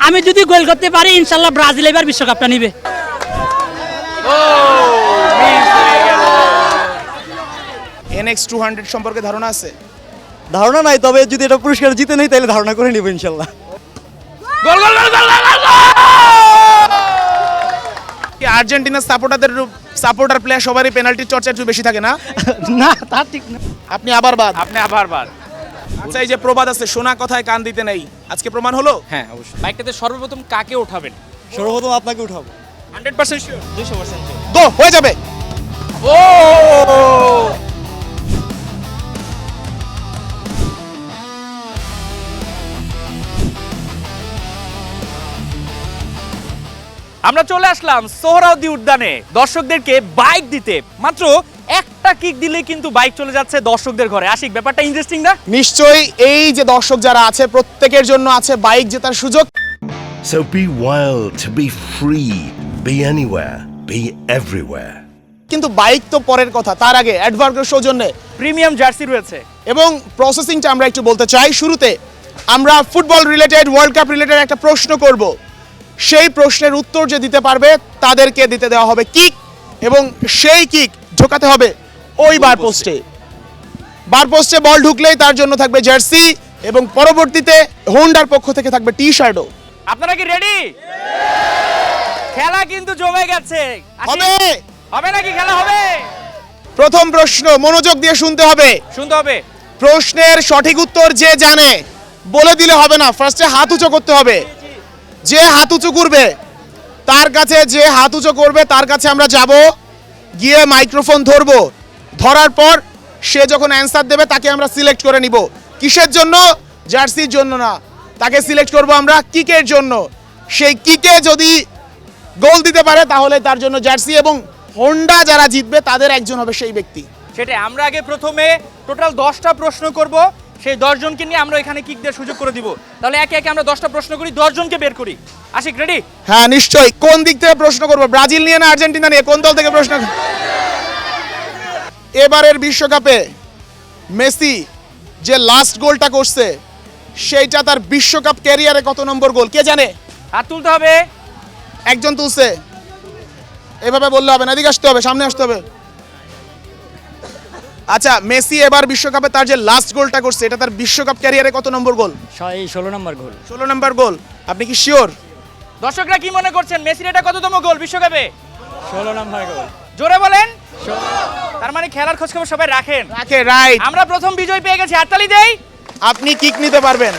আমি যদি গোল করতে পারি ইনশাল্লাহ ব্রাজিল এবার বিশ্বকাপটা নিবে। NX 200 সম্পর্কে ধারণা আছে? ধারণা নাই, তবে যদি এটা পুরস্কার জিতে নেই তাহলে ধারণা করে নিব ইনশাল্লাহ। গোল গোল গোল গোল গোল! কি আর্জেন্টিনার সাপোর্টার প্লেয়ার সবারই পেনাল্টির চর্চা একটু বেশি থাকে না? না তা ঠিক না। আপনি আবার বাদ। আপনি আবার বাদ। আচ্ছা, এই যে প্রবাদ আছে শোনা কথায় কান দিতে নেই, আজকে প্রমাণ হলো? হ্যাঁ অবশ্যই। বাইকটাতে সর্বপ্রথম কাকে উঠাবেন? সর্বপ্রথম আপনাকে উঠাবো। 100% শিওর? 200% শিওর। গো হয়ে যাবে। ও আমরা চলে আসলাম সোহরাওয়ার্দী উদ্যানে দর্শকদেরকে বাইক দিতে। মাত্র একটা কিক দিলেই কিন্তু বাইক চলে যাচ্ছে দর্শকদের ঘরে। আশিক, ব্যাপারটা ইন্টারেস্টিং না? নিশ্চয়ই এই যে দর্শক যারা আছে প্রত্যেকের জন্য আছে বাইক জেতার সুযোগ। So be wild, be free, be anywhere, be everywhere. কিন্তু বাইক তো পরের কথা, তার আগে অ্যাডভার্গের সৌজন্যে প্রিমিয়াম জার্সি রয়েছে। এবং প্রসেসিংটা আমরা একটু বলতে চাই। শুরুতে আমরা football related, world cup related একটা প্রশ্ন করব। সেই প্রশ্নের উত্তর যে দিতে পারবে তাদেরকে দিতে দেওয়া হবে কিক, এবং সেই কিক ঢোকাতে হবে ওই বার পোস্টে বল ঢুকলেই তার জন্য থাকবে জার্সি, এবং পরবর্তীতে হোন্ডার পক্ষ থেকে থাকবে টি শার্টও। আপনারা কি রেডি? খেলা কিন্তু জমে গেছে। আশিক, হবে হবে নাকি? খেলা হবে। প্রথম প্রশ্ন মনোযোগ দিয়ে শুনতে হবে। শুনতে হবে। প্রশ্নের সঠিক উত্তর যে জানে বলে দিলে হবে না, ফার্স্টে হাত উঁচু করতে হবে। যে হাত উঁচু করবে তার কাছে আমরা যাব, গিয়ে মাইক্রোফোন ধরবো। ধরার পর সে যখন অ্যান্সার দেবে তাকে আমরা সিলেক্ট করে নিব। কিসের জন্য? জার্সির জন্য না, তাকে সিলেক্ট করব আমরা কিকের জন্য। সেই কিকে যদি গোল দিতে পারে তাহলে তার জন্য জার্সি, এবং হোন্ডা যারা জিতবে তাদের একজন হবে সেই ব্যক্তি। সেটাই, আমরা আগে প্রথমে টোটাল 10টা প্রশ্ন করব। সেই 10 জনকে নিয়ে আমরা এখানে কিক দেওয়ার সুযোগ করে দিব। তাহলে একে একে আমরা 10টা প্রশ্ন করি, 10 জনকে বের করি। আশিক রেডি? হ্যাঁ নিশ্চয়ই। কোন দিক থেকে প্রশ্ন করব? ব্রাজিল নিয়ে না আর্জেন্টিনা নিয়ে? কোন দল থেকে প্রশ্ন? এবারের বিশ্বকাপে মেসি যে লাস্ট গোলটা করছে সেইটা তার বিশ্বকাপ ক্যারিয়ারে কত নম্বর গোল কে জানে? হাত তুলতে হবে। একজন তুলছে, এভাবে বললে হবে না, এদিকে আসতে হবে, সামনে আসতে হবে। আচ্ছা, মেসি এবার বিশ্বকাপে তার যে লাস্ট গোলটা করছে এটা তার বিশ্বকাপ ক্যারিয়ারে কত নম্বর গোল? 16 নম্বর গোল। 16 নম্বর গোল। আপনি কি শিওর? দর্শকরা কি মনে করছেন মেসির এটা কততম গোল বিশ্বকাপে? 16 নম্বর গোল। জোরে বলেন। তার মানে খেলার খোঁজ খবর সবাই রাখেন। রাখে, রাইট। আমরা প্রথম বিজয় পেয়ে গেছি, হাততালি দেই। আপনি কিক নিতে পারবেন।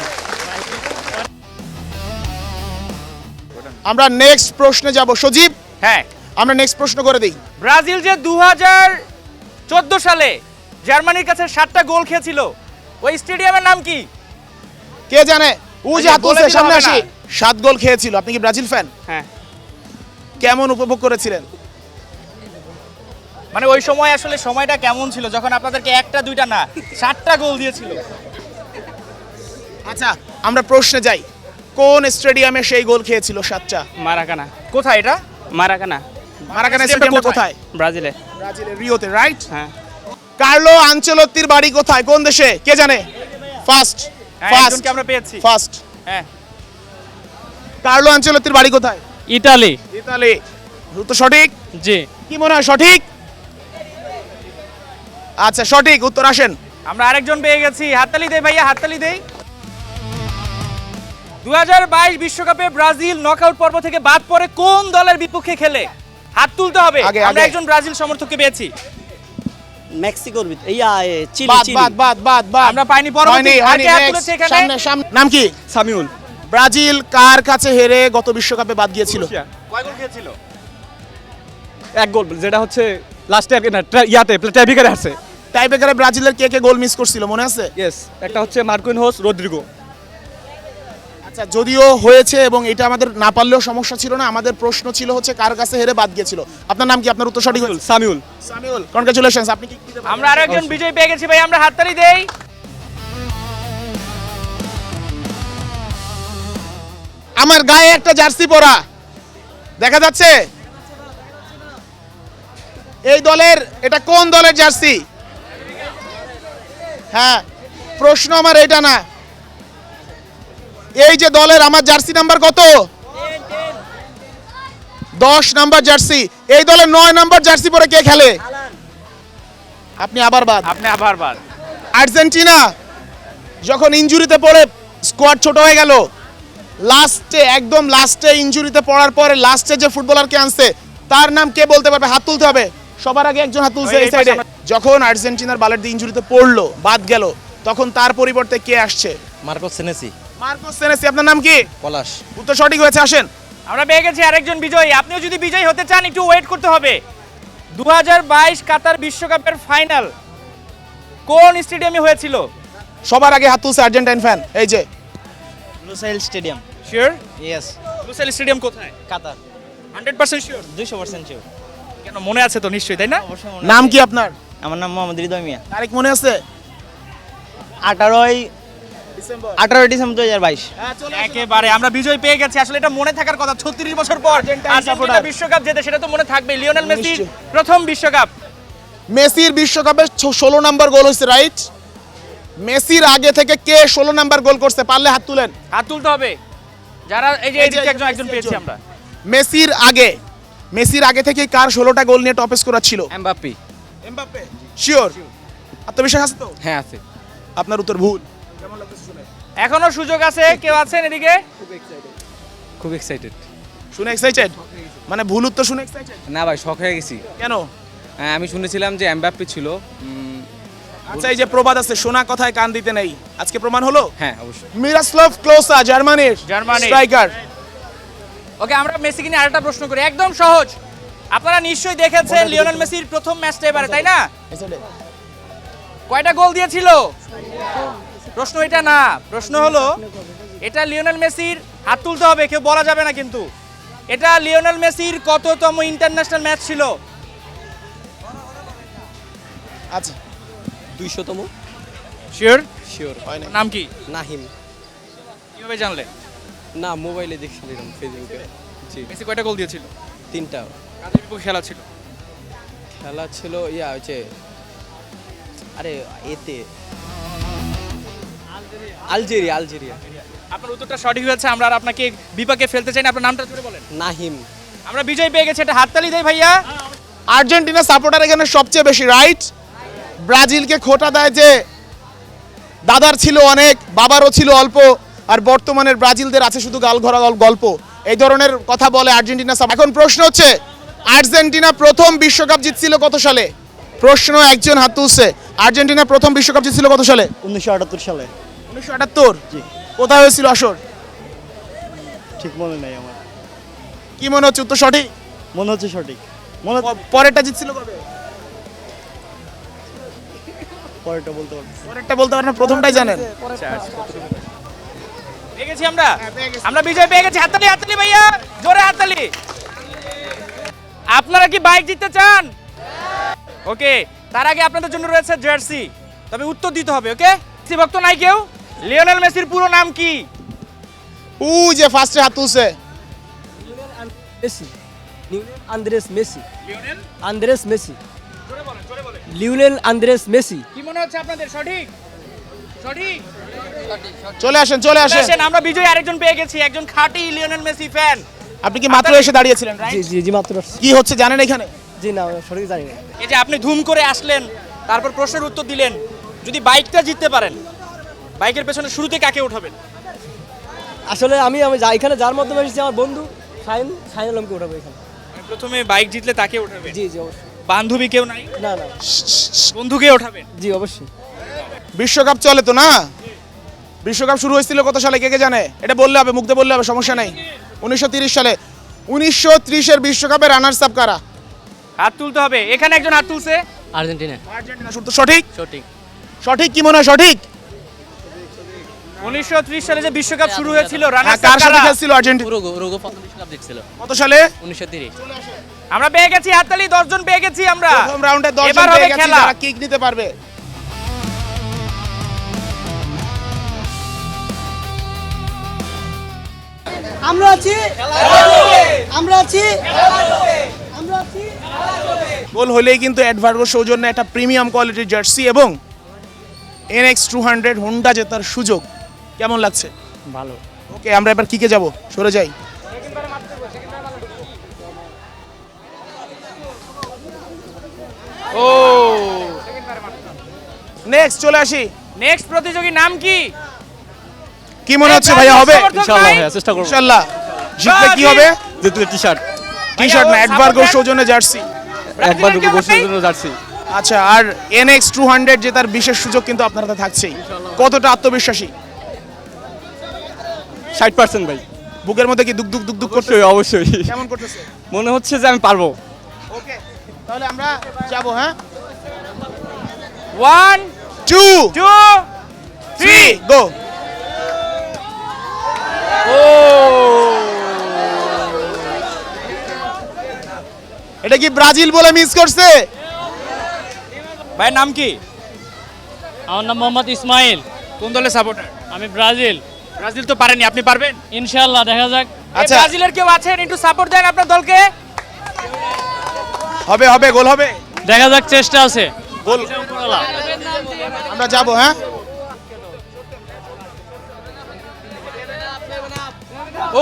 আমরা নেক্সট প্রশ্নে যাব। সজীব, হ্যাঁ, আমরা নেক্সট প্রশ্ন করে দেই। ব্রাজিল যে 2014 সালে জার্মানির কাছে 7টা গোল খেয়েছিল, ওই স্টেডিয়ামের নাম কি? কে জানে? ও যে হাত তুলছে, সামনে হবে না। আসি। 7 গোল খেয়েছিল। আপনি কি ব্রাজিল ফ্যান? হ্যাঁ, কেমন উপভোগ করেছিলেন? মানে ওই সময় আসলে সময়টা কেমন ছিল যখন আপনাদেরকে একটা দুইটা না 7টা গোল দিয়েছিল? আচ্ছা, আমরা প্রশ্নে যাই। কোন স্টেডিয়ামে সেই গোল খেয়েছিল 7টা? মারাকানা। কোথায় এটা? মারাকানা মারাকানা স্টেডিয়ামটা স্টেডিয়ামটা কোথায়? কোথায়? ব্রাজিলে। ব্রাজিলের রিওতে, রাইট? হ্যাঁ। কার্লো আনচেলত্তির বাড়ি কোথায়, কোন দেশে কে জানে? ফার্স্ট হ্যাঁ, ফার্স্ট একজনকে আমরা পেয়েছি। ফার্স্ট হ্যাঁ, কার্লো আনচেলত্তির বাড়ি কোথায়? ইতালি। ইতালি। উত্তর সঠিক? জি। কি মনে হয় সঠিক? আচ্ছা, সঠিক উত্তর। আসেন। আমরা আরেকজন পেয়ে গেছি, হাততালি দেই ভাইয়া, হাততালি দেই। 2022 বিশ্বকাপে ব্রাজিল নকআউট পর্ব থেকে বাদ পড়ে কোন দলের বিপক্ষে খেলে? হাত তুলতে হবে। আগে, আমরা আগে। একজন ব্রাজিল সমর্থককে পেয়েছি। মেক্সিকোর ভিতরে চিলি বাদ বাদ বাদ বাদ বাদ। আমরা পাইনি। পরবর্তী হয়নি, আর কে হাত next, তুলেছে এখানে? সামনে সামনে। নাম কি? সামিউল। ব্রাজিল কার কাছে হেরে গত বিশ্বকাপে বাদ গিয়েছিল? কয় গোল খেয়েছিল? এক গোল, যেটা হচ্ছে লাস্টে ইয়াতে টাইব্রেকারে আছে। টাইব্রেকারে ব্রাজিলের কে কে গোল মিস করছিল মনে আছে? ইয়েস, একটা হচ্ছে মার্কুইনহোস, রদ্রিগো। আচ্ছা, যদিও হয়েছে এবং এটা আমাদের না পারলেও সমস্যা ছিল না। আমাদের প্রশ্ন ছিল হচ্ছে কার কাছে হেরে বাদ গিয়েছিল। আপনার নাম কি? আপনার উত্তর সঠিক হয়েছে। সামিউল। সামিউল, কনগ্রাচুলেশনস। আপনি কি দিতে পারবেন? আমরা আরেকজন বিজয় পেয়ে গেছি ভাই, আমরা হাততালি দেই। আমার গায়ে একটা জার্সি পরা দেখা যাচ্ছে। এই দলের, এটা কোন দলের জার্সি? হ্যাঁ, প্রশ্ন আমার এটা না। এই যে দলের আমার জার্সি নাম্বার কত? 10 নাম্বার জার্সি। এই দলের 9 নাম্বার জার্সি পরে কে খেলে? আপনি আবার বাদ। আপনি আবার বাদ। আর্জেন্টিনা যখন ইনজুরিতে পড়ে স্কোয়াড ছোট হয়ে গেল, লাস্টে একদম লাস্টে ইনজুরিতে পড়ার পরে লাস্টে যে ফুটবলারকে আনছে তার নাম কে বলতে পারবে? হাত তুলতে হবে। সবার আগে একজন হাত তুলছে এই সাইডে। যখন আর্জেন্টিনার বালের ইনজুরিতে পড়লো, বাদ গেল, তখন তার পরিবর্তে কে আসছে? Marcos Senesi. Marcos Senesi. আপনার নাম কি? পলাশ। উত্তর সঠিক হয়েছে। আসেন। আমরা পেয়ে গেছি আরেকজন বিজয়ী। আপনিও যদি বিজয়ী হতে চান একটু ওয়েট করতে হবে। 2022 কাতার বিশ্বকাপের ফাইনাল কোন স্টেডিয়ামে হয়েছিল? সবার আগে হাত তুলছে আর্জেন্টাইন ফ্যান। এই যে Lusail stadium. Sure? Yes. Lusail stadium কোথায়? কাতার। 100% শিওর? 200% শিওর। কেন, মনে আছে তো নিশ্চয়ই, তাই না? নাম কি আপনার? আমার নাম মোহাম্মদ হৃদয় মিয়া। তারিখ মনে আছে? 18 ডিসেম্বর 2022। একেবারে আমরা বিজয় পেয়ে গেছি। আসলে এটা মনে থাকার কথা, 36 বছর পর আর্জেন্টিনা বিশ্বকাপ জেতে, সেটা তো মনে থাকবে। লিওনেল মেসির প্রথম বিশ্বকাপ। মেসির বিশ্বকাপে 16 নাম্বার গোল হয়েছে, রাইট? মেসির আগে থেকে কে 16 নাম্বার গোল করছে? পারলে হাত তুলেন। হাত তুলতে হবে যারা, এই যে এদিকে একজন পেয়েছি আমরা। মেসির আগে থেকে কার 16টা গোল নিয়ে টপ স্কোরার ছিল? এমবাপ্পে। এমবাপ্পে। শিওর? আত্মবিশ্বাস আছে তো? হ্যাঁ আছে। আপনার উত্তর ভুল। এখনো সুযোগ আছে। কেউ আছেন এদিকে? খুব এক্সাইটেড। শুনে এক্সাইটেড? মানে ভুল উত্তর শুনে এক্সাইটেড? না ভাই, শখ হয়ে গেছি। কেন? আমি শুনেছিলাম যে এমবাপ্পে ছিল। আচ্ছা, এই যে প্রবাদ আছে, শোনা কথায় কান দিতে নেই, আজকে প্রমাণ হলো। হ্যাঁ অবশ্যই। মিরাস্লাভ ক্লোসা, জার্মানির স্ট্রাইকার। ওকে, আমরা মেসিকে নিয়ে আরেকটা প্রশ্ন করি, একদম সহজ। আপনারা নিশ্চয়ই দেখেছেন লিওনেল মেসির প্রথম ম্যাচটা এবারে, তাই না? কয়টা গোল দিয়েছিল? প্রশ্ন এটা না, প্রশ্ন হলো এটা লিওনেল মেসির, হাত তুলতে হবে, কেউ বলা যাবে না কিন্তু। এটা লিওনেল মেসির কততম ইন্টারন্যাশনাল ম্যাচ ছিল? আচ্ছা, 200তম। শিওর? শিওর। হয় না। নাম কি? নাহিম। কিভাবে জানলেন? না, মোবাইলে দেখছিলাম ফেসবুকে। জি। মেসি কয়টা গোল দিয়েছিল? 3টা। কাদের বিপক্ষে খেলা ছিল? খেলা ছিল হচ্ছে, আরে এতে আলজেরিয়া। আপনার উত্তরটা সঠিক হয়েছে। আমরা আর আপনাকে বিপাকে ফেলতে চাই না। আপনার নামটা জোরে বলেন। নাহিম। আমরা বিজয় পেয়ে গেছি, এটা হাততালি দেই ভাইয়া। আর্জেন্টিনা সাপোর্টার এখানে সবচেয়ে বেশি, রাইট? ব্রাজিলকে খোটা দেয় যে দাদার ছিল অনেক, বাবারও ছিল অল্প, আর বর্তমানের ব্রাজিলদের আছে শুধু গালঘরা গল্প, এই ধরনের কথা বলে আর্জেন্টিনা। এখন প্রশ্ন হচ্ছে, আর্জেন্টিনা প্রথম বিশ্বকাপ জিতছিল কত সালে? প্রশ্ন, একজন হাত তুলছে। আর্জেন্টিনা প্রথম বিশ্বকাপ জিতছিল কত সালে? 1978 সালে। 1978। জি। কোথায় হয়েছিল আসর? ঠিক মনে নাই আমার। কি মনে হচ্ছে উত্তর সঠিক? মনে হচ্ছে সঠিক। মনে পরেরটা জিতছিল কবে? পরেরটা বলতে পারছি। পরেরটা বলতে পারেন না, প্রথমটাই জানেন। পেয়ে গেছি আমরা বিজয় পেয়ে গেছি। হাততালি ভাইয়া, জোরে হাততালি। আপনারা কি বাইক জিততে চান? ওকে, তার আগে আপনাদের জন্য রয়েছে জার্সি, তবে উত্তর দিতে হবে। ওকে, মেসি ভক্ত নাই কেউ? লিওনেল মেসির পুরো নাম কি? যে ফার্স্টে হাত তুলছে। Messi. Andres Messi. Lionel? Andres Messi. জোরে বলেন। Lionel Andres Messi. কি মনে হচ্ছে আপনাদের? সঠিক? চলে আসেন। আসেন, আমরা বিজয় আরেকজন পেয়ে গেছি, একজন খাঁটি লিওনেল মেসি ফ্যান। আপনি কি মাত্র এসে দাঁড়িয়েছিলেন, রাইট? জি মাত্র আসছি। কি হচ্ছে জানেন এখানে? জি না, সঠিক জানি না। এই যে আপনি ধুম করে আসলেন, তারপর প্রশ্নের উত্তর দিলেন, যদি বাইকটা জিততে পারেন, বাইকের পেছনে শুরুতে কাকে উঠাবেন? আসলে আমি এখানে যার মাধ্যমে এসেছি, আমার বন্ধু শাহিন আলমকে উঠাবো এখানে। প্রথমে বাইক জিতলে তাকে উঠাবেন? জি অবশ্যই। বান্ধবী কেউ নাই? না। বন্ধুকে উঠাবেন? জি অবশ্যই। বিশ্বকাপ চলে তো না? বিশ্বকাপ শুরু হয়েছিল কত সালে, কে জানে? এটা বললে হবে, মুখে বললে হবে, সমস্যা নাই। 1930 সালে। 1930-এর বিশ্বকাপের রানার্স আপ কারা? হাত তুলতে হবে। এখানে একজন হাত তুলছে। আর্জেন্টিনা। সঠিক? সঠিক কি মনে হয়? সঠিক? 1930 সালে যে বিশ্বকাপ শুরু হয়েছিল, রানার্স কার আপ সাথে কারা? খেলছিল আর্জেন্টিনা? উরুগুয়ে প্রথম বিশ্বকাপ জিতছিল কত সালে? 1930। আমরা পেয়ে গেছি হাততালি, 10 জন পেয়ে গেছি আমরা। প্রথম রাউন্ডে 10 জন এবার হবে পেয়ে গেছি খেলা। যারা কিক নিতে পারবে। আমরা আছি। গোল হলেই কিন্তু অ্যাডভার্গো সৌজন্যে একটা প্রিমিয়াম কোয়ালিটির জার্সি এবং NX 200 হোন্ডা জেতার সুযোগ। কেমন লাগছে? ভালো। ওকে, আমরা এবার কিকে যাব, সরে যাই। ও নেক্সট চলে আসি। নেক্সট প্রতিযোগীর নাম কি? কি মনে হচ্ছে ভাইয়া হবে? ইনশাআল্লাহ ভাইয়া চেষ্টা করব। ইনশাআল্লাহ। জিতলে কি হবে? যেহেতু টি-শার্ট, টি-শার্ট না, অ্যাডভার্গো সৌজন্যে জার্সি। একবার গোসলের জন্য জার্সি। আচ্ছা, আর NX 200 জেতার বিশেষ সুযোগ কিন্তু আপনার হাতে থাকছেই। কতটা আত্মবিশ্বাসী? 60% ভাই। বুকের মধ্যে কি দুক দুক দুক দুক করছে? অবশ্যই অবশ্যই। কেমন করতেছে? মনে হচ্ছে যে আমি পারবো। ওকে, তাহলে আমরা যাব। হ্যাঁ, 1 2 2 3 গো। ও এটা কি ব্রাজিল বলে মিস করছে? ভাইয়ের নাম কি? আমার নাম মোহাম্মদ ইসমাইল, কোন দলের সাপোর্টার? আমি ব্রাজিল। ব্রাজিল তো পারেনি, আপনি পারবেন? ইনশাআল্লাহ দেখা যাক। আচ্ছা, আচ্ছা, ব্রাজিলের কেউ আছেন একটু সাপোর্ট দেন আপনার দলকে? হবে হবে, গোল হবে, দেখা যাক, চেষ্টা আছে। গোল। আমরা যাব। হ্যাঁ,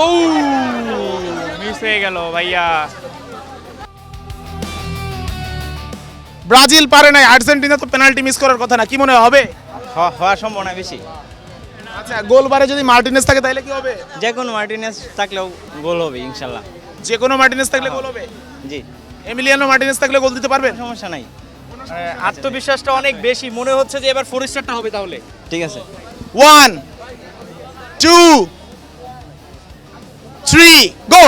ও মিস হয়ে গেল ভাইয়া। ব্রাজিল পারে নাই, আর্জেন্টিনা তো পেনাল্টি মিস করার কথা না। কি মনে হয় হবে? হওয়ার সম্ভাবনা বেশি। আচ্ছা, গোল বারে যদি মার্টিনেজ থাকে তাহলে কি হবে? যে কোনো মার্টিনেস থাকলেও গোল হবে ইনশাল্লাহ। যে কোনো মার্টিনেজ থাকলে গোল হবে। জি, এমিলিয়ানো মার্টিনেজ থাকলে গোল দিতে পারবেন? সমস্যা নাই। আত্মবিশ্বাসটা অনেক বেশি, মনে হচ্ছে যে এবার 4 স্টারটা হবে তাহলে। ঠিক আছে। 1 2 3 গো।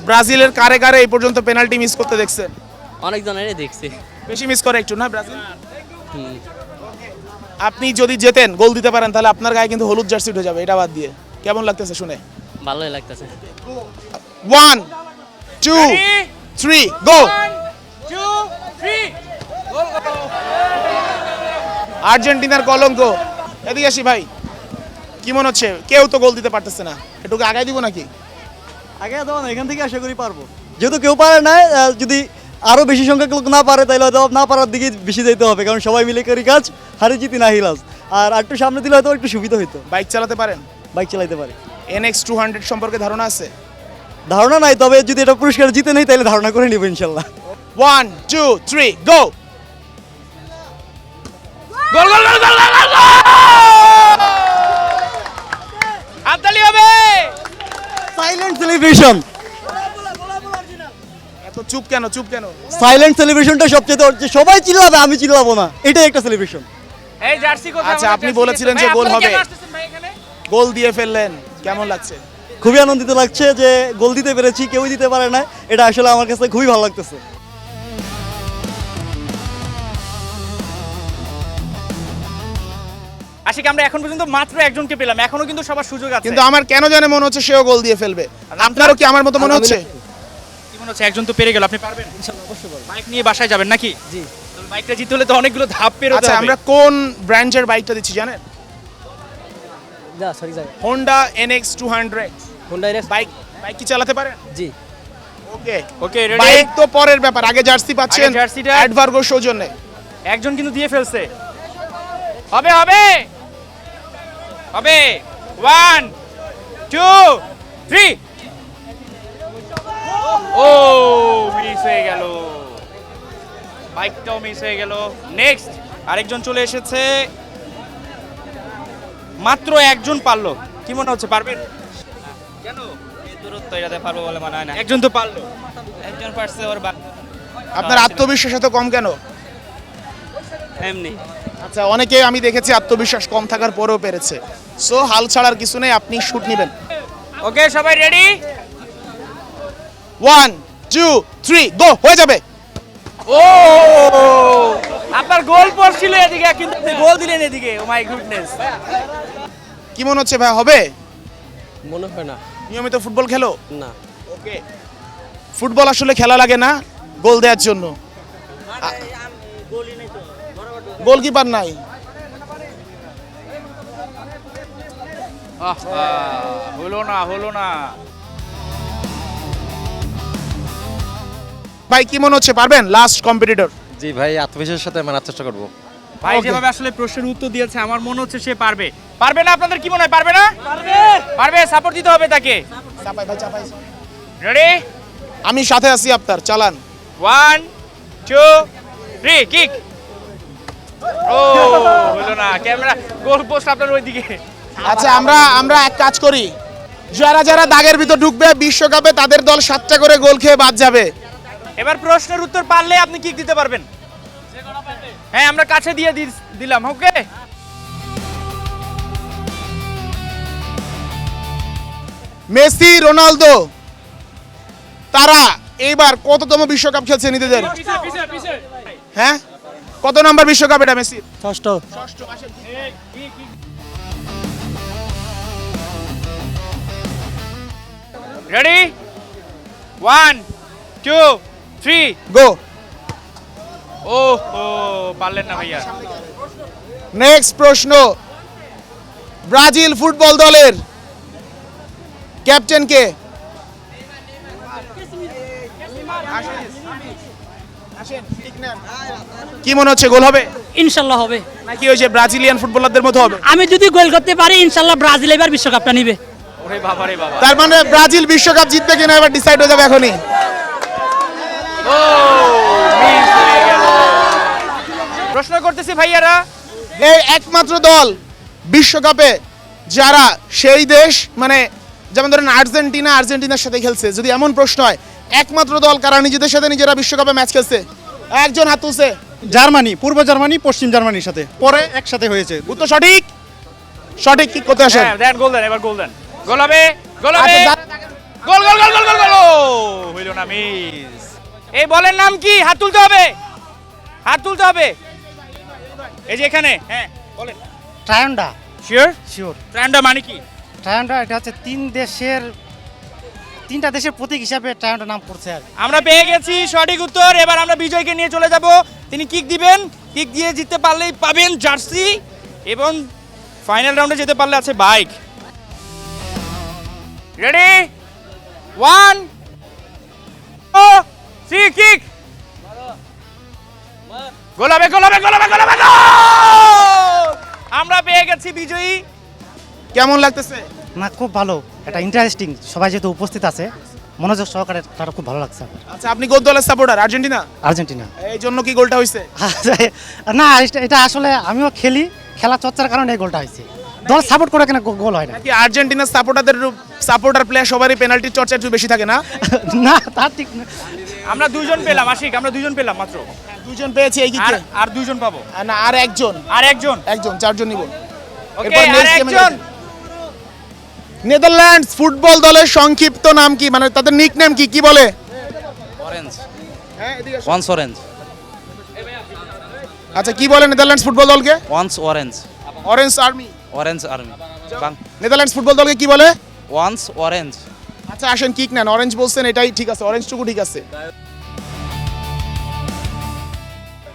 ব্রাজিলের কারে কারে এই পর্যন্ত পেনাল্টি মিস করতে দেখছেন? অনেক জনেরই দেখছি। বেশি মিস করে একটু না ব্রাজিল? আপনি যদি জেতেন, গোল দিতে পারেন, তাহলে আপনার গায়ে কিন্তু হলুদ জার্সি উঠে যাবে। এটা বাদ দিয়ে কেমন লাগতেছে শুনে? ভালোই লাগতেছে। 1 2 3 গো। 1 2 3 আর্জেন্টিনার কলঙ্ক। এদিকে আসি ভাই, কি মনে হচ্ছে? কেউ তো গোল দিতে পারতেছে না, একটু আগায় দিব নাকি? আগে দেওয়া না, এখান থেকে আশা করি পারবো। যেহেতু কেউ পারে না, যদি আরো বেশি সংখ্যক লোক না পারে তাহলে হয়তো না পারার দিকে বেশি যেতে হবে, কারণ সবাই মিলে করি কাজ, হারে জিতি না হিলাস। আর একটু সামনে দিলে হয়তো একটু সুবিধা হইতো। বাইক চালাতে পারেন? বাইক চালাইতে পারি। NX 200 সম্পর্কে ধারণা আছে? ধারণা নাই, তবে যদি এটা পুরস্কার জিতে নেই তাহলে ধারণা করে নিব ইনশাল্লাহ। 1 2 3 গো। গোল গোল গোল গোল গোল গোল! হাততালি হবে। Silent celebration. এত চুপ কেন, চুপ কেন? সাইলেন্ট সেলিব্রেশনটা সবচেয়ে, সবাই চিল্লাবে, আমি চিল্লাবো না, এটাই একটা সেলিব্রেশন। এই জার্সি কোথায়? আচ্ছা, আমাদের আপনি জার্সি বলেছিলেন ভাই, যে গোল আপনারা হবে। কেন আসতেছেন ভাই এখানে? গোল দিয়ে ফেললেন, কেমন লাগছে? খুবই আনন্দিত লাগছে যে গোল দিতে পেরেছি, কেউই দিতে পারে না, এটা আসলে আমার কাছে খুবই ভালো লাগতেছে। আশিক, আমরা এখন পর্যন্ত মাত্র একজনকে পেলাম, এখনো কিন্তু সবার সুযোগ আছে। কিন্তু আমার কেন জানে মনে হচ্ছে সেও গোল দিয়ে ফেলবে। আপনারও কি আমার মতো মনে হচ্ছে? কি মনে হচ্ছে? একজন তো পেরে গেল, আপনি পারবেন? ইনশাআল্লাহ, অবশ্যই পারবো। বাইক নিয়ে বাসায় যাবেন নাকি? জি। তবে বাইকটা জিততে হলে তো অনেকগুলো ধাপ পেরোতে আচ্ছা, হবে। আমরা কোন ব্র্যান্ডের বাইকটা দিচ্ছি জানেন? যা সরি যাই। Honda NX 200 Honda NX. Bike. Bike কি চালাতে পারেন? জি। ওকে ওকে, রেডি? বাইক তো পরের ব্যাপার, আগে জার্সি পাচ্ছেন আগে জার্সিটা। অ্যাডভার্গো সৌজন্যে। একজন কিন্তু দিয়ে ফেলছে। হবে হবে হবে। 1 2 3 ও মিস হয়ে গেল, বাইকটাও মিস হয়ে গেল। নেক্সট আরেকজন চলে এসেছে, মাত্র একজন পারলো। কি মনে হচ্ছে, পারবেন? কেন? দূরত্ব এটাতে পারবো বলে মনে হয় না। একজন তো পারলো। একজন পারছে ওর আপনার আত্মবিশ্বাস এত কম কেন? এমনি। আচ্ছা, অনেকে আমি দেখেছি আত্মবিশ্বাস কম থাকার পরেও পেরেছে। সো হাল ছাড়ার কিছু নেই, আপনি শুট নেবেন। ওকে, সবাই রেডি? 1 2 3 গো। হয়ে যাবে। ও আপনার গোল পড়ছিল এদিকে, কিন্তু আপনি গোল দিলেন এদিকে। ও মাই গুডনেস। কি মনে হচ্ছে ভাই, হবে? মনে হয় না। নিয়মিত ফুটবল খেলো? না। ওকে, ফুটবল আসলে খেলা লাগে না গোল দেওয়ার জন্য। গোলকিপার নাই। হলো না, হলো না। ভাই কি মনে হচ্ছে পারবেন লাস্ট কম্পিটিটর? জি ভাই, আত্মবিশ্বাসের সাথে মানার চেষ্টা করবো। ভাই যেভাবে আসলে প্রশ্নের উত্তর দিয়েছে আমার মনে হচ্ছে সে পারবে। পারবে না আপনাদের কি মনে হয়? পারবে না? পারবে, সাপোর্ট দিতে হবে তাকে। রেডি? আমি সাথে আছি আপনার, চালান। 1 2 3 কিক। ও হলো না, ক্যামেরা গোল পোস্ট আপনার ওইদিকে। আচ্ছা আমরা এক কাজ করি, যারা যারা দাগের ভিতর ঢুকবে বিশ্বকাপে তাদের দল 7টা করে গোল খেয়ে বাদ যাবে। এবার প্রশ্নের উত্তর পারলে আপনি কিক দিতে পারবেন। হ্যাঁ আমরা কাছে দিয়ে দিলাম। ওকে, মেসি, রোনালদো তারা এইবার কততম বিশ্বকাপ খেলছে নিজেদের? হ্যাঁ, কত নম্বর বিশ্বকাপ এটা মেসির? ষষ্ঠ। রেডি? 1 2 3 গো। ও পারলেন না ভাইয়া। নেক্সট প্রশ্ন, ব্রাজিল ফুটবল দলের ক্যাপ্টেন কে? কি মনে হচ্ছে গোল হবে ইনশাল্লাহ হবে। নাকি ওই যে ব্রাজিলিয়ান ফুটবলারদের মতো হবে? আমি যদি গোল করতে পারি ইনশাল্লাহ ব্রাজিল এবার বিশ্বকাপটা নিবে। ওরে বাবা রে বাবা। তার মানে ব্রাজিল বিশ্বকাপ জিতবে কিনা এবার ডিসাইড হয়ে যাবে এখনই। ও মিস হয়ে গেল। প্রশ্ন করতেছি ভাইয়ারা, এই একমাত্র দল বিশ্বকাপে যারা সেই দেশ, মানে যেমন ধরেন আর্জেন্টিনার সাথে খেলছে, যদি এমন প্রশ্ন হয় একমাত্র দল কারা নিজেদের সাথে নিজেরা বিশ্বকাপে ম্যাচ খেলছে, একজন হাত তুলছে। জার্মানি, পূর্ব জার্মানি পশ্চিম জার্মানির সাথে পরে একসাথে হয়েছে। উত্তর সঠিক। সঠিক কি করতে আসেন? হ্যাঁ দেন, গোল দেন, এবার গোল দেন। গোল হবে, গোল হবে। আচ্ছা, গোল গোল গোল গোল গোল গোল। হইল না, মিস। এই বলের নাম কি? হাত তুলতে হবে, হাত তুলতে হবে। এই যে এখানে, হ্যাঁ বলেন। ট্রায়ান্ডা। শিওর? শিওর। ট্রান্ডা মানে কি? ট্রায়ান্ডা এটা হচ্ছে তিনটা দেশের প্রতীক হিসাবে ট্রায়ান্ডা নাম করছে আর আমরা পেয়ে গেছি সঠিক উত্তর। এবার আমরা বিজয়কে নিয়ে চলে যাব। তিনি কিক দিবেন, কিক দিয়ে জিততে পারলেই পাবেন জার্সি, এবং ফাইনাল রাউন্ডে যেতে পারলে আছে বাইক। রেডি? 1 2 3 কিক। গোল হবে, গোল হবে, গোল হবে, গোল হবে, গোল! আমরা পেয়ে গেছি বিজয়ী। কেমন লাগতেছে? না, খুব ভালো, এটা ইন্টারেস্টিং। সবাই যেহেতু উপস্থিত আছে মনোযোগ সহকারে, তারা খুব ভালো লাগছে। আচ্ছা, আপনি কোন দলের সাপোর্টার? আর্জেন্টিনা? আর্জেন্টিনা। এই জন্য কি গোলটা হয়েছে? না, এটা আসলে আমিও খেলা চর্চার কারণে এই গোলটা হয়েছে। দল সাপোর্ট করে কেন গোল হয় না? নাকি আর্জেন্টিনার সাপোর্টার প্লেয়ার সবারই পেনাল্টির চর্চা একটু বেশি থাকে না? না, তা ঠিক না। আমরা দুইজন পেলাম আশিক, আমরা দুইজন পেলাম মাত্র। দুইজন পেয়েছি, এই কি আর দুইজন পাবো। না, আর একজন, চারজন নিব। ওকে, এরপর আর next game এ একজন। নেদারল্যান্ডস ফুটবল দলের সংক্ষিপ্ত নাম কি, মানে তাদের নিকনেম কি বলে? অরেঞ্জ। হ্যাঁ, এদিকে আসো। Once orange. আচ্ছা, কি বলে নেদারল্যান্ডস ফুটবল দলকে? Once orange. Orange army. Orange army. Netherlands football দলকে কি বলে? Once orange. আচ্ছা আসেন, কিক নেন। অরেঞ্জ বলছেন, এটাই ঠিক আছে, অরেঞ্জটুকু ঠিক আছে।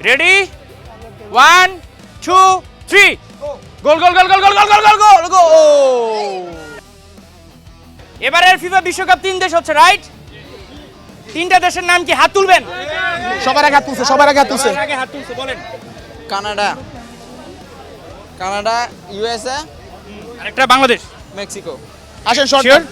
রেডি? 1 2 3 গোল গোল গোল গোল গোল গোল গোল গোল গোল গোল। এবারের ফিফা বিশ্বকাপ 3 দেশ হচ্ছে, রাইট? 3টা দেশের নাম কি? হাত তুলবেন। সবার আগে হাত তুলছে, সবার আগে হাত তুলছে। সবার আগে হাত তুলছে, বলেন। কানাডা, ইউএসএ, আরেকটা বাংলাদেশ, মেক্সিকো। আসেন শর্ট। শিওর?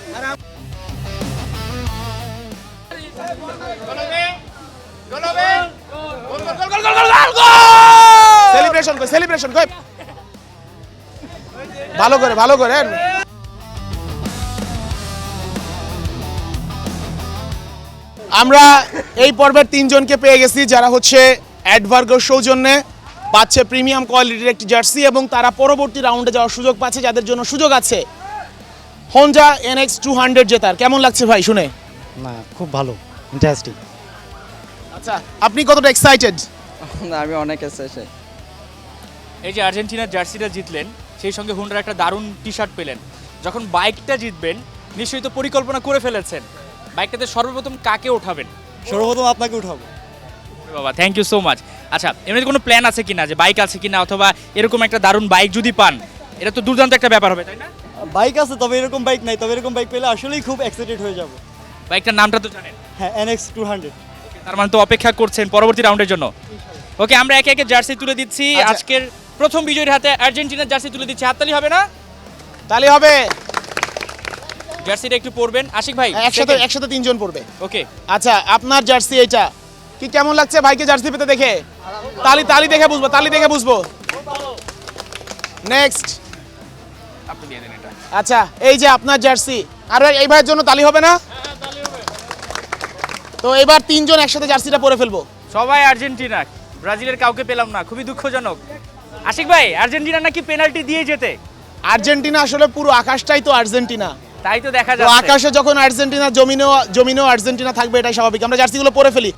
সেলিব্রেশন কই? ভালো করে। আমরা এই পর্বের 3 জনকে পেয়ে গেছি যারা হচ্ছে অ্যাডভার্গোর সৌজন্যে পাচ্ছে প্রিমিয়াম কোয়ালিটির একটি জার্সি, এবং তারা পরবর্তী রাউন্ডে যাওয়ার সুযোগ পাচ্ছে, যাদের জন্য সুযোগ আছে হোন্ডা NX 200 জেতার। কেমন লাগছে ভাই শুনে? না, খুব ভালো, ইন্টারেস্টিং। আচ্ছা, আপনি কতটা এক্সাইটেড? আমি অনেক এক্সাইটেড। এই যে আর্জেন্টিনার জার্সিটা জিতলেন, সেই সঙ্গে হুন্ডার একটা দারুণ টি শার্ট পেলেন। যখন বাইকটা জিতবেন নিশ্চয়ই তো পরিকল্পনা করে ফেলেছেন, বাইকটাতে সর্বপ্রথম কাকে ওঠাবেন? সর্বপ্রথম আপনাকে উঠাবো। বাবা, থ্যাংক ইউ সো মাচ। আচ্ছা, এমনিতে কোনো প্ল্যান আছে কিনা, যে বাইক আছে কিনা, অথবা এরকম একটা দারুণ বাইক যদি পান, এটা তো দুর্দান্ত একটা ব্যাপার হবে, তাই না? বাইক আছে, তবে এরকম বাইক নাই। তবে এরকম বাইক পেলে আসলেই খুব এক্সাইটেড হয়ে যাব। বাইকটার নামটা তো জানেন? হ্যাঁ, NX 200। তার মানে তো অপেক্ষা করছেন পরবর্তী রাউন্ডের জন্য। ওকে, আমরা একে একে জার্সি তুলে দিচ্ছি। আচ্ছা। আজকের প্রথম বিজয়ীর হাতে আর্জেন্টিনার জার্সি তুলে দিচ্ছি। হাততালি হবে না? তাহলে হবে জার্সিটা একটু পরবেন আশিক ভাই। একসাথে তিনজন পড়বে। ওকে, আচ্ছা, আপনার জার্সি এটা কি কেমন লাগছে ভাইকে জার্সি পেতে দেখে? তালি দেখে বুঝবো। নেক্সট। আপনি দিয়ে দেন এটা। আচ্ছা, এই যে আপনার জার্সি, আর এই ভাইয়ের জন্য তালি হবে না? তো এবার তিনজন একসাথে জার্সিটা পরে ফেলবো। সবাই আর্জেন্টিনা, ব্রাজিলের কাউকে পেলাম না, খুবই দুঃখজনক। আশিক ভাই, আর্জেন্টিনা নাকি পেনাল্টি দিয়ে যেতে? আর্জেন্টিনা আসলে পুরো আকাশটাই তো আর্জেন্টিনা, তাই তো দেখা তো যাচ্ছে। আকাশে যখন আর্জেন্টিনা, জমিনেও আর্জেন্টিনা থাকবে, এটাই স্বাভাবিক। আমরা জার্সিগুলো পরে ফেলি।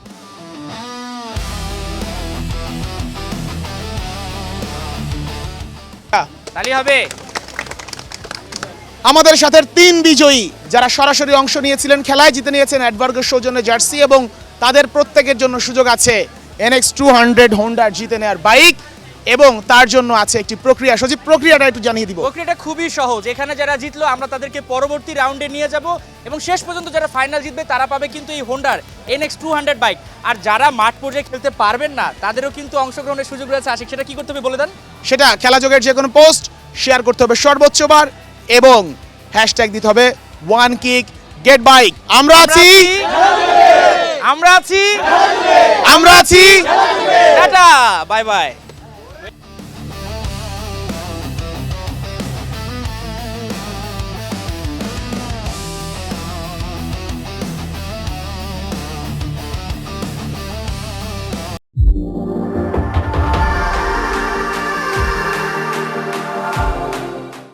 তালি হবে। আমাদের সাথে তিন বিজয়ী যারা সরাসরি অংশ নিয়েছিলেন খেলায়, জিতে নিয়েছেন অ্যাডভার্গের সৌজন্যে জার্সি, এবং তাদের প্রত্যেকের জন্য সুযোগ আছে NX 200 হোন্ডার জিতে নেওয়ার বাইক, এবং তার জন্য আছে একটি প্রক্রিয়া। সজীব, প্রক্রিয়াটা একটু জানিয়ে দিব। প্রক্রিয়াটা খুবই সহজ। এখানে যারা জিতলো আমরা তাদেরকে পরবর্তী রাউন্ডে নিয়ে যাব, এবং শেষ পর্যন্ত যারা ফাইনাল জিতবে তারা পাবে কিন্তু এই হোন্ডার NX 200 বাইক। আর যারা মাঠ পর্যায়ে খেলতে পারবেন না তাদেরও কিন্তু অংশগ্রহণের সুযোগ রয়েছে। আশিক, সেটা কি করতে হবে বলে দেন? সেটা খেলাযোগের যে কোনো পোস্ট শেয়ার করতে হবে সর্বোচ্চ বার, এবং হ্যাশট্যাগ দিতে হবে ওয়ান কিক গেট বাইক। আমরা আছি, আমরা আছি। আমরা আছি। Tata, bye bye.